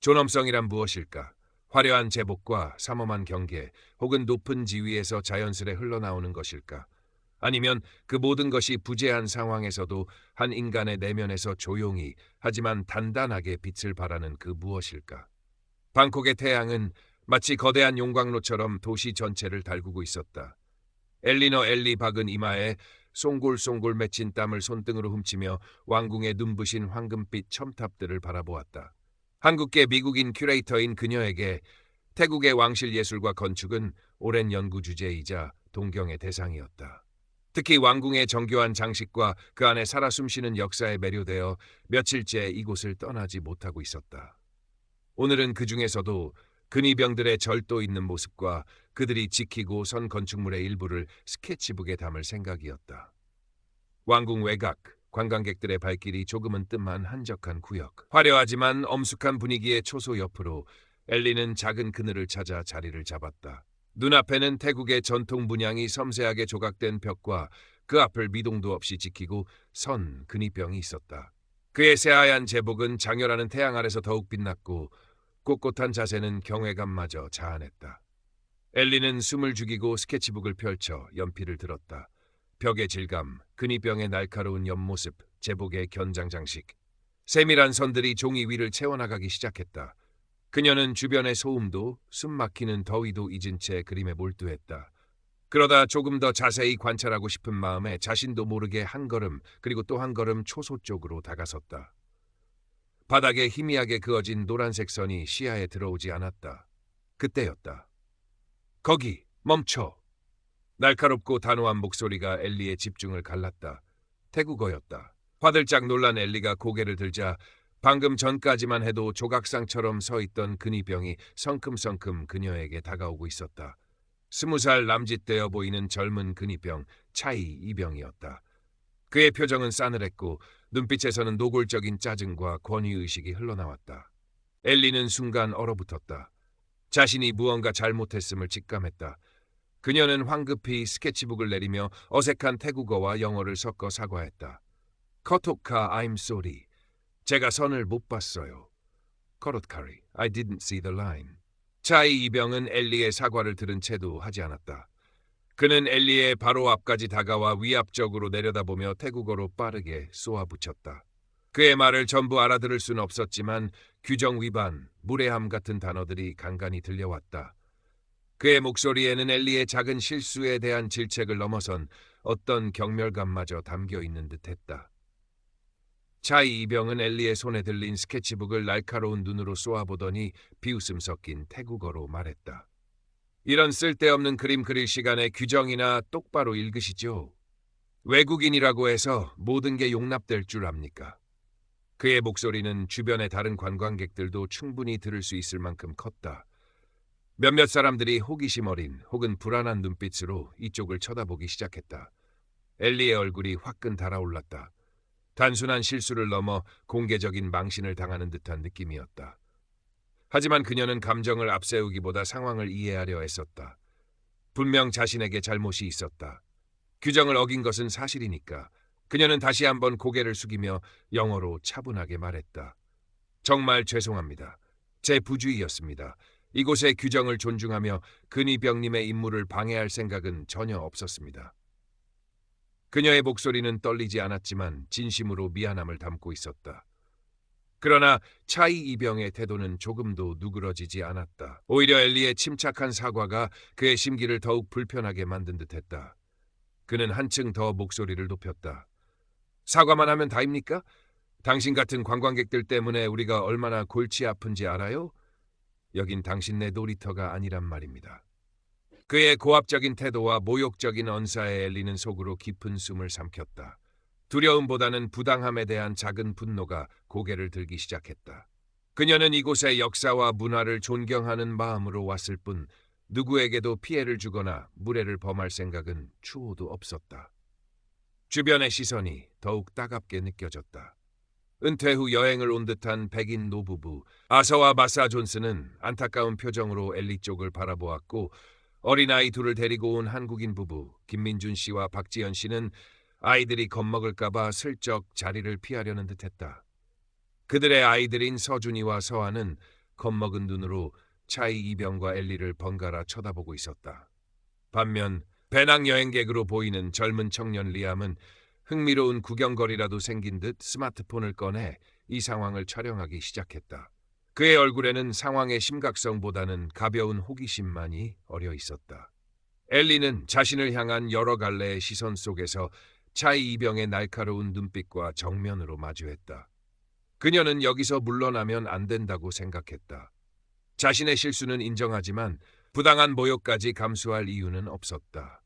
존엄성이란 무엇일까? 화려한 제복과 삼엄한 경계 혹은 높은 지위에서 자연스레 흘러나오는 것일까? 아니면 그 모든 것이 부재한 상황에서도 한 인간의 내면에서 조용히 하지만 단단하게 빛을 발하는 그 무엇일까? 방콕의 태양은 마치 거대한 용광로처럼 도시 전체를 달구고 있었다. 엘리너 엘리 박은 이마에 송골송골 맺힌 땀을 손등으로 훔치며 왕궁의 눈부신 황금빛 첨탑들을 바라보았다. 한국계 미국인 큐레이터인 그녀에게 태국의 왕실 예술과 건축은 오랜 연구 주제이자 동경의 대상이었다. 특히 왕궁의 정교한 장식과 그 안에 살아 숨쉬는 역사에 매료되어 며칠째 이곳을 떠나지 못하고 있었다. 오늘은 그 중에서도 근위병들의 절도 있는 모습과 그들이 지키고 선 건축물의 일부를 스케치북에 담을 생각이었다. 왕궁 외곽, 관광객들의 발길이 조금은 뜸한 한적한 구역. 화려하지만 엄숙한 분위기의 초소 옆으로 엘리는 작은 그늘을 찾아 자리를 잡았다. 눈앞에는 태국의 전통 문양이 섬세하게 조각된 벽과 그 앞을 미동도 없이 지키고 선 근위병이 있었다. 그의 새하얀 제복은 장렬하는 태양 아래서 더욱 빛났고 꼿꼿한 자세는 경외감마저 자아냈다. 엘리는 숨을 죽이고 스케치북을 펼쳐 연필을 들었다. 벽의 질감, 근위병의 날카로운 옆모습, 제복의 견장 장식. 세밀한 선들이 종이 위를 채워나가기 시작했다. 그녀는 주변의 소음도 숨막히는 더위도 잊은 채 그림에 몰두했다. 그러다 조금 더 자세히 관찰하고 싶은 마음에 자신도 모르게 한 걸음 그리고 또 한 걸음 초소 쪽으로 다가섰다. 바닥에 희미하게 그어진 노란색 선이 시야에 들어오지 않았다. 그때였다. 거기, 멈춰! 날카롭고 단호한 목소리가 엘리의 집중을 갈랐다. 태국어였다. 화들짝 놀란 엘리가 고개를 들자 방금 전까지만 해도 조각상처럼 서 있던 근위병이 성큼성큼 그녀에게 다가오고 있었다. 20살 남짓되어 보이는 젊은 근위병 차이 이병이었다. 그의 표정은 싸늘했고 눈빛에서는 노골적인 짜증과 권위의식이 흘러나왔다. 엘리는 순간 얼어붙었다. 자신이 무언가 잘못했음을 직감했다. 그녀는 황급히 스케치북을 내리며 어색한 태국어와 영어를 섞어 사과했다. 커토카, I'm sorry. 제가 선을 못 봤어요. 커롯카리, I didn't see the line. 차이 이병은 엘리의 사과를 들은 채도 하지 않았다. 그는 엘리의 바로 앞까지 다가와 위압적으로 내려다보며 태국어로 빠르게 쏘아붙였다. 그의 말을 전부 알아들을 수는 없었지만 규정 위반, 무례함 같은 단어들이 간간히 들려왔다. 그의 목소리에는 엘리의 작은 실수에 대한 질책을 넘어선 어떤 경멸감마저 담겨 있는 듯했다. 차이 이병은 엘리의 손에 들린 스케치북을 날카로운 눈으로 쏘아보더니 비웃음 섞인 태국어로 말했다. 이런 쓸데없는 그림 그릴 시간에 규정이나 똑바로 읽으시죠. 외국인이라고 해서 모든 게 용납될 줄 압니까? 그의 목소리는 주변의 다른 관광객들도 충분히 들을 수 있을 만큼 컸다. 몇몇 사람들이 호기심 어린 혹은 불안한 눈빛으로 이쪽을 쳐다보기 시작했다. 엘리의 얼굴이 화끈 달아올랐다. 단순한 실수를 넘어 공개적인 망신을 당하는 듯한 느낌이었다. 하지만 그녀는 감정을 앞세우기보다 상황을 이해하려 애썼다. 분명 자신에게 잘못이 있었다. 규정을 어긴 것은 사실이니까. 그녀는 다시 한번 고개를 숙이며 영어로 차분하게 말했다. 정말 죄송합니다. 제 부주의였습니다. 이곳의 규정을 존중하며 근위병님의 임무를 방해할 생각은 전혀 없었습니다. 그녀의 목소리는 떨리지 않았지만 진심으로 미안함을 담고 있었다. 그러나 차이 이병의 태도는 조금도 누그러지지 않았다. 오히려 엘리의 침착한 사과가 그의 심기를 더욱 불편하게 만든 듯했다. 그는 한층 더 목소리를 높였다. 사과만 하면 다입니까? 당신 같은 관광객들 때문에 우리가 얼마나 골치 아픈지 알아요? 여긴 당신네 놀이터가 아니란 말입니다. 그의 고압적인 태도와 모욕적인 언사에 엘리는 속으로 깊은 숨을 삼켰다. 두려움보다는 부당함에 대한 작은 분노가 고개를 들기 시작했다. 그녀는 이곳의 역사와 문화를 존경하는 마음으로 왔을 뿐 누구에게도 피해를 주거나 무례를 범할 생각은 추호도 없었다. 주변의 시선이 더욱 따갑게 느껴졌다. 은퇴 후 여행을 온 듯한 백인 노부부 아서와 마사 존스는 안타까운 표정으로 엘리 쪽을 바라보았고 어린아이 둘을 데리고 온 한국인 부부 김민준 씨와 박지연 씨는 아이들이 겁먹을까봐 슬쩍 자리를 피하려는 듯했다. 그들의 아이들인 서준이와 서아는 겁먹은 눈으로 차이 이병과 엘리를 번갈아 쳐다보고 있었다. 반면 배낭여행객으로 보이는 젊은 청년 리암은 흥미로운 구경거리라도 생긴 듯 스마트폰을 꺼내 이 상황을 촬영하기 시작했다. 그의 얼굴에는 상황의 심각성보다는 가벼운 호기심만이 어려 있었다. 엘리는 자신을 향한 여러 갈래의 시선 속에서 차이 이병의 날카로운 눈빛과 정면으로 마주했다. 그녀는 여기서 물러나면 안 된다고 생각했다. 자신의 실수는 인정하지만 부당한 모욕까지 감수할 이유는 없었다.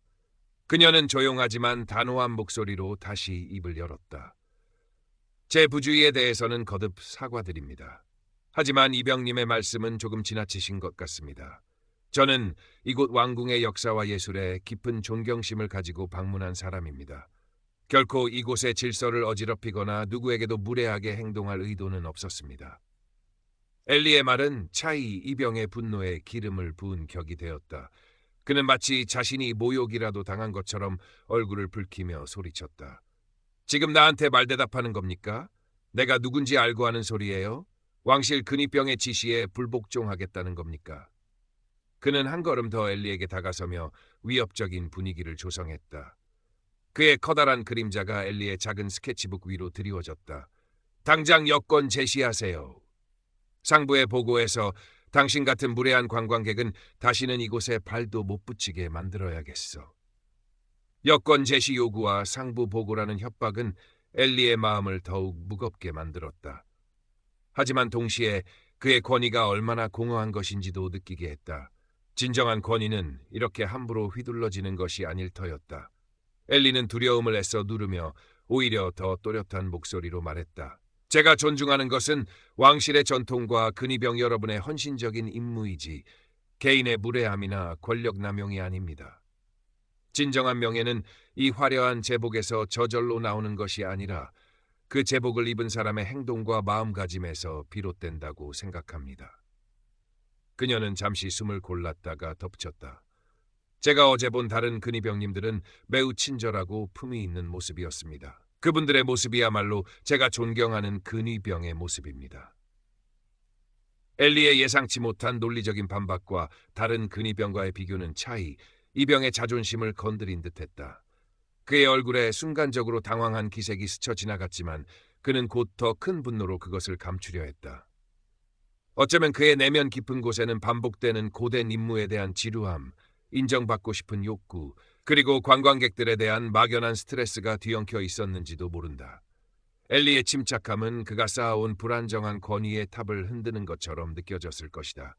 그녀는 조용하지만 단호한 목소리로 다시 입을 열었다. 제 부주의에 대해서는 거듭 사과드립니다. 하지만 이병님의 말씀은 조금 지나치신 것 같습니다. 저는 이곳 왕궁의 역사와 예술에 깊은 존경심을 가지고 방문한 사람입니다. 결코 이곳의 질서를 어지럽히거나 누구에게도 무례하게 행동할 의도는 없었습니다. 엘리의 말은 차이 이병의 분노에 기름을 부은 격이 되었다. 그는 마치 자신이 모욕이라도 당한 것처럼 얼굴을 붉히며 소리쳤다. 지금 나한테 말대답하는 겁니까? 내가 누군지 알고 하는 소리예요? 왕실 근위병의 지시에 불복종하겠다는 겁니까? 그는 한 걸음 더 엘리에게 다가서며 위협적인 분위기를 조성했다. 그의 커다란 그림자가 엘리의 작은 스케치북 위로 드리워졌다. 당장 여권 제시하세요. 상부의 보고에서 당신 같은 무례한 관광객은 다시는 이곳에 발도 못 붙이게 만들어야겠어. 여권 제시 요구와 상부 보고라는 협박은 엘리의 마음을 더욱 무겁게 만들었다. 하지만 동시에 그의 권위가 얼마나 공허한 것인지도 느끼게 했다. 진정한 권위는 이렇게 함부로 휘둘러지는 것이 아닐 터였다. 엘리는 두려움을 애써 누르며 오히려 더 또렷한 목소리로 말했다. 제가 존중하는 것은 왕실의 전통과 근위병 여러분의 헌신적인 임무이지 개인의 무례함이나 권력 남용이 아닙니다. 진정한 명예는 이 화려한 제복에서 저절로 나오는 것이 아니라 그 제복을 입은 사람의 행동과 마음가짐에서 비롯된다고 생각합니다. 그녀는 잠시 숨을 골랐다가 덧붙였다. 제가 어제 본 다른 근위병님들은 매우 친절하고 품위 있는 모습이었습니다. 그분들의 모습이야말로 제가 존경하는 근위병의 모습입니다. 엘리의 예상치 못한 논리적인 반박과 다른 근위병과의 비교는 차이, 이병의 자존심을 건드린 듯했다. 그의 얼굴에 순간적으로 당황한 기색이 스쳐 지나갔지만 그는 곧 더 큰 분노로 그것을 감추려 했다. 어쩌면 그의 내면 깊은 곳에는 반복되는 고된 임무에 대한 지루함, 인정받고 싶은 욕구, 그리고 관광객들에 대한 막연한 스트레스가 뒤엉켜 있었는지도 모른다. 엘리의 침착함은 그가 쌓아온 불안정한 권위의 탑을 흔드는 것처럼 느껴졌을 것이다.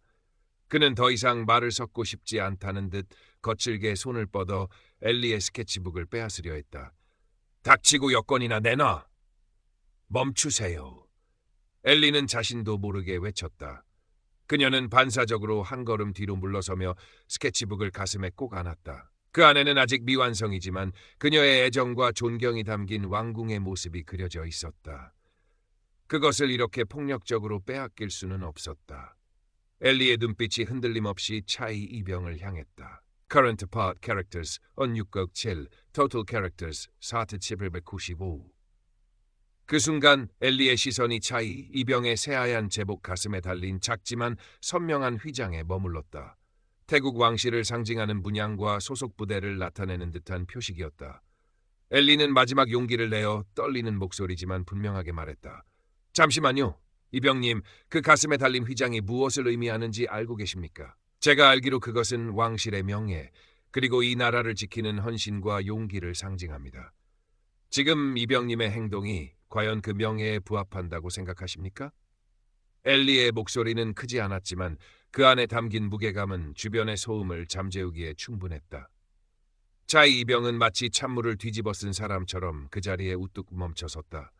그는 더 이상 말을 섞고 싶지 않다는 듯 거칠게 손을 뻗어 엘리의 스케치북을 빼앗으려 했다. 닥치고 여권이나 내놔! 멈추세요. 엘리는 자신도 모르게 외쳤다. 그녀는 반사적으로 한 걸음 뒤로 물러서며 스케치북을 가슴에 꼭 안았다. 그 안에는 아직 미완성이지만 그녀의 애정과 존경이 담긴 왕궁의 모습이 그려져 있었다. 그것을 이렇게 폭력적으로 빼앗길 수는 없었다. 엘리의 눈빛이 흔들림 없이 차이 이병을 향했다. Current Part Characters on 6극7 Total Characters 4-795. 그 순간 엘리의 시선이 차이 이병의 새하얀 제복 가슴에 달린 작지만 선명한 휘장에 머물렀다. 태국 왕실을 상징하는 문양과 소속 부대를 나타내는 듯한 표식이었다. 엘리는 마지막 용기를 내어 떨리는 목소리지만 분명하게 말했다. 잠시만요. 이병님, 그 가슴에 달린 휘장이 무엇을 의미하는지 알고 계십니까? 제가 알기로 그것은 왕실의 명예, 그리고 이 나라를 지키는 헌신과 용기를 상징합니다. 지금 이병님의 행동이 과연 그 명예에 부합한다고 생각하십니까? 엘리의 목소리는 크지 않았지만 그 안에 담긴 무게감은 주변의 소음을 잠재우기에 충분했다. 차이 이병은 마치 찬물을 뒤집어 쓴 사람처럼 그 자리에 우뚝 멈춰섰다.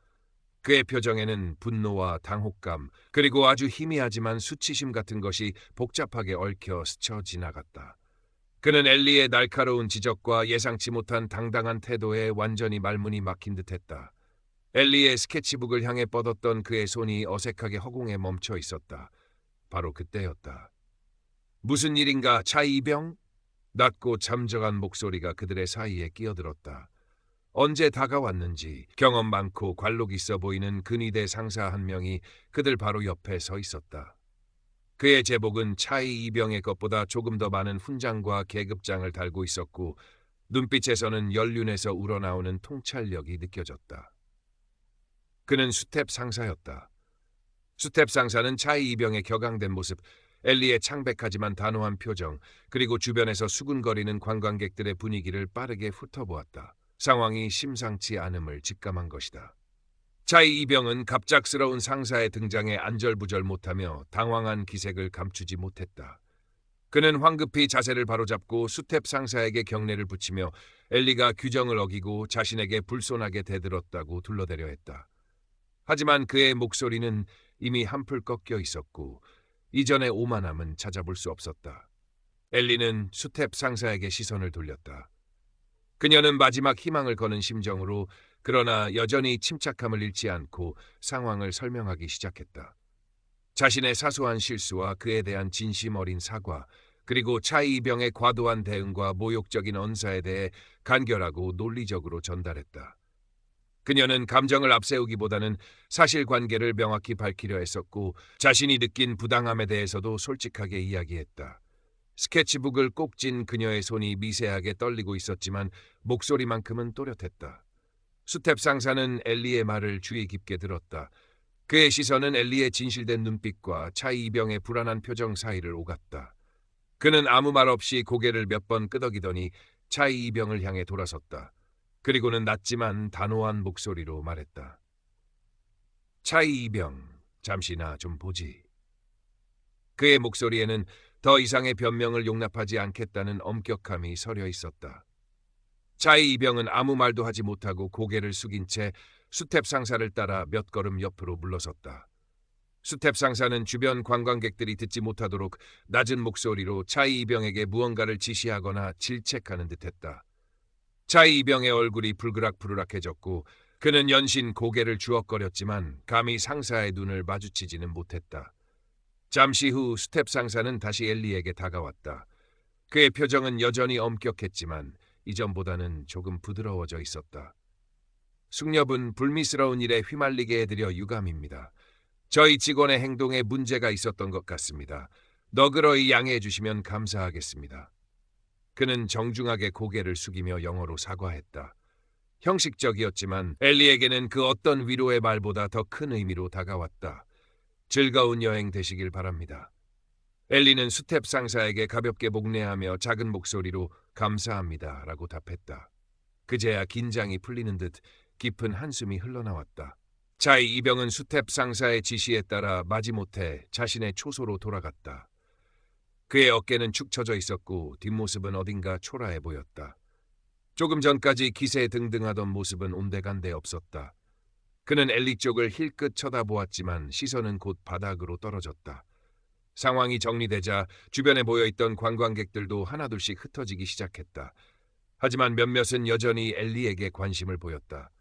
그의 표정에는 분노와 당혹감, 그리고 아주 희미하지만 수치심 같은 것이 복잡하게 얽혀 스쳐 지나갔다. 그는 엘리의 날카로운 지적과 예상치 못한 당당한 태도에 완전히 말문이 막힌 듯했다. 엘리의 스케치북을 향해 뻗었던 그의 손이 어색하게 허공에 멈춰 있었다. 바로 그때였다. 무슨 일인가, 차이 이병? 낮고 잠적한 목소리가 그들의 사이에 끼어들었다. 언제 다가왔는지 경험 많고 관록 있어 보이는 근위대 상사 한 명이 그들 바로 옆에 서 있었다. 그의 제복은 차이 이병의 것보다 조금 더 많은 훈장과 계급장을 달고 있었고 눈빛에서는 연륜에서 우러나오는 통찰력이 느껴졌다. 그는 수텝 상사였다. 수텝 상사는 차이 이병의 격앙된 모습, 엘리의 창백하지만 단호한 표정, 그리고 주변에서 수군거리는 관광객들의 분위기를 빠르게 훑어보았다. 상황이 심상치 않음을 직감한 것이다. 차이 이병은 갑작스러운 상사의 등장에 안절부절 못하며 당황한 기색을 감추지 못했다. 그는 황급히 자세를 바로잡고 수텝 상사에게 경례를 붙이며 엘리가 규정을 어기고 자신에게 불손하게 대들었다고 둘러대려 했다. 하지만 그의 목소리는 이미 한풀 꺾여 있었고 이전의 오만함은 찾아볼 수 없었다. 엘리는 수텝 상사에게 시선을 돌렸다. 그녀는 마지막 희망을 거는 심정으로 그러나 여전히 침착함을 잃지 않고 상황을 설명하기 시작했다. 자신의 사소한 실수와 그에 대한 진심 어린 사과, 그리고 차이 이병의 과도한 대응과 모욕적인 언사에 대해 간결하고 논리적으로 전달했다. 그녀는 감정을 앞세우기보다는 사실관계를 명확히 밝히려 했었고 자신이 느낀 부당함에 대해서도 솔직하게 이야기했다. 스케치북을 꼭 쥔 그녀의 손이 미세하게 떨리고 있었지만 목소리만큼은 또렷했다. 수텝 상사는 엘리의 말을 주의 깊게 들었다. 그의 시선은 엘리의 진실된 눈빛과 차이 이병의 불안한 표정 사이를 오갔다. 그는 아무 말 없이 고개를 몇 번 끄덕이더니 차이 이병을 향해 돌아섰다. 그리고는 낮지만 단호한 목소리로 말했다. 차이 이병, 잠시 나 좀 보지. 그의 목소리에는 더 이상의 변명을 용납하지 않겠다는 엄격함이 서려 있었다. 차이 이병은 아무 말도 하지 못하고 고개를 숙인 채 수텝 상사를 따라 몇 걸음 옆으로 물러섰다. 수텝 상사는 주변 관광객들이 듣지 못하도록 낮은 목소리로 차이 이병에게 무언가를 지시하거나 질책하는 듯했다. 차이 이병의 얼굴이 불그락불락해졌고 그는 연신 고개를 주걱거렸지만 감히 상사의 눈을 마주치지는 못했다. 잠시 후 수텝 상사는 다시 엘리에게 다가왔다. 그의 표정은 여전히 엄격했지만 이전보다는 조금 부드러워져 있었다. 숙녀분 불미스러운 일에 휘말리게 해드려 유감입니다. 저희 직원의 행동에 문제가 있었던 것 같습니다. 너그러이 양해해 주시면 감사하겠습니다. 그는 정중하게 고개를 숙이며 영어로 사과했다. 형식적이었지만 엘리에게는 그 어떤 위로의 말보다 더 큰 의미로 다가왔다. 즐거운 여행 되시길 바랍니다. 엘리는 수텝 상사에게 가볍게 목례하며 작은 목소리로 감사합니다 라고 답했다. 그제야 긴장이 풀리는 듯 깊은 한숨이 흘러나왔다. 차이 이병은 수텝 상사의 지시에 따라 마지못해 자신의 초소로 돌아갔다. 그의 어깨는 축 처져 있었고 뒷모습은 어딘가 초라해 보였다. 조금 전까지 기세등등하던 모습은 온데간데 없었다. 그는 엘리 쪽을 힐끗 쳐다보았지만 시선은 곧 바닥으로 떨어졌다. 상황이 정리되자 주변에 모여있던 관광객들도 하나둘씩 흩어지기 시작했다. 하지만 몇몇은 여전히 엘리에게 관심을 보였다.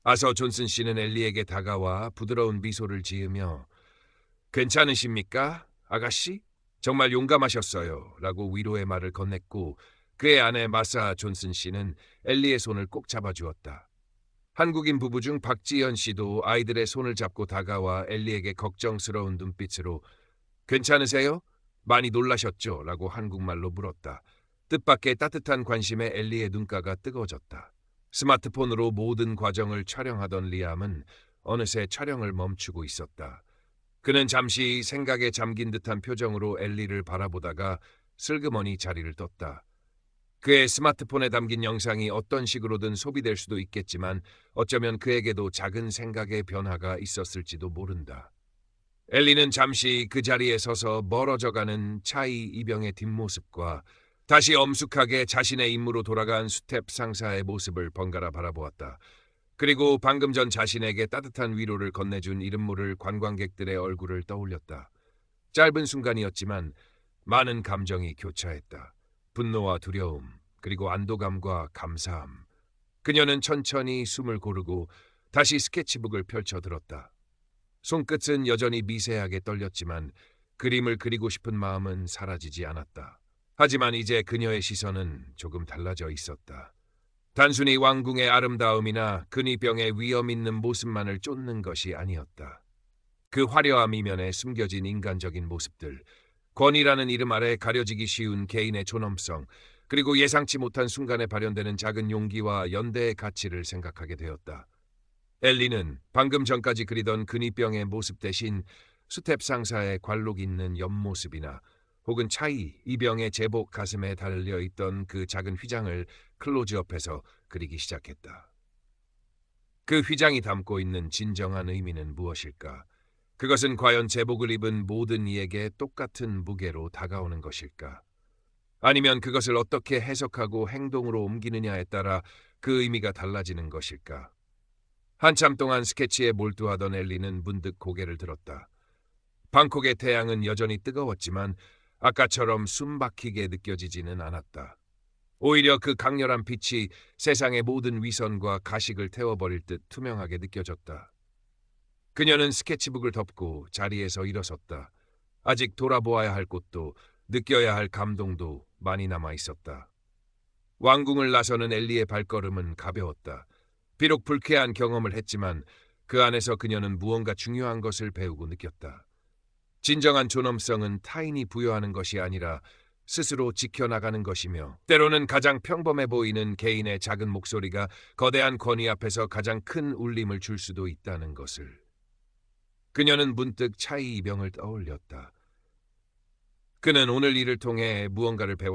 아서 존슨 씨는 엘리에게 다가와 부드러운 미소를 지으며 괜찮으십니까, 아가씨? 정말 용감하셨어요 라고 위로의 말을 건넸고 그의 아내 마사 존슨 씨는 엘리의 손을 꼭 잡아주었다. 한국인 부부 중 박지연 씨도 아이들의 손을 잡고 다가와 엘리에게 걱정스러운 눈빛으로 괜찮으세요? 많이 놀라셨죠? 라고 한국말로 물었다. 뜻밖의 따뜻한 관심에 엘리의 눈가가 뜨거워졌다. 스마트폰으로 모든 과정을 촬영하던 리암은 어느새 촬영을 멈추고 있었다. 그는 잠시 생각에 잠긴 듯한 표정으로 엘리를 바라보다가 슬그머니 자리를 떴다. 그의 스마트폰에 담긴 영상이 어떤 식으로든 소비될 수도 있겠지만 어쩌면 그에게도 작은 생각의 변화가 있었을지도 모른다. 엘리는 잠시 그 자리에 서서 멀어져가는 차이 이병의 뒷모습과 다시 엄숙하게 자신의 임무로 돌아간 수텝 상사의 모습을 번갈아 바라보았다. 그리고 방금 전 자신에게 따뜻한 위로를 건네준 이름 모를 관광객들의 얼굴을 떠올렸다. 짧은 순간이었지만 많은 감정이 교차했다. 분노와 두려움, 그리고 안도감과 감사함. 그녀는 천천히 숨을 고르고 다시 스케치북을 펼쳐들었다. 손끝은 여전히 미세하게 떨렸지만 그림을 그리고 싶은 마음은 사라지지 않았다. 하지만 이제 그녀의 시선은 조금 달라져 있었다. 단순히 왕궁의 아름다움이나 근위병의 위험 있는 모습만을 쫓는 것이 아니었다. 그 화려함 이면에 숨겨진 인간적인 모습들, 권위라는 이름 아래 가려지기 쉬운 개인의 존엄성, 그리고 예상치 못한 순간에 발현되는 작은 용기와 연대의 가치를 생각하게 되었다. 엘리는 방금 전까지 그리던 근위병의 모습 대신 수텝 상사의 관록 있는 옆모습이나 혹은 차이 이병의 제복 가슴에 달려있던 그 작은 휘장을 클로즈업해서 그리기 시작했다. 그 휘장이 담고 있는 진정한 의미는 무엇일까? 그것은 과연 제복을 입은 모든 이에게 똑같은 무게로 다가오는 것일까? 아니면 그것을 어떻게 해석하고 행동으로 옮기느냐에 따라 그 의미가 달라지는 것일까? 한참 동안 스케치에 몰두하던 엘리는 문득 고개를 들었다. 방콕의 태양은 여전히 뜨거웠지만 아까처럼 숨막히게 느껴지지는 않았다. 오히려 그 강렬한 빛이 세상의 모든 위선과 가식을 태워버릴 듯 투명하게 느껴졌다. 그녀는 스케치북을 덮고 자리에서 일어섰다. 아직 돌아보아야 할 곳도 느껴야 할 감동도 많이 남아 있었다. 왕궁을 나서는 엘리의 발걸음은 가벼웠다. 비록 불쾌한 경험을 했지만 그 안에서 그녀는 무언가 중요한 것을 배우고 느꼈다. 진정한 존엄성은 타인이 부여하는 것이 아니라 스스로 지켜나가는 것이며, 때로는 가장 평범해 보이는 개인의 작은 목소리가 거대한 권위 앞에서 가장 큰 울림을 줄 수도 있다는 것을. 그녀는 문득 차이 이병을 떠올렸다. 그는 오늘 일을 통해 무언가를 배웠다.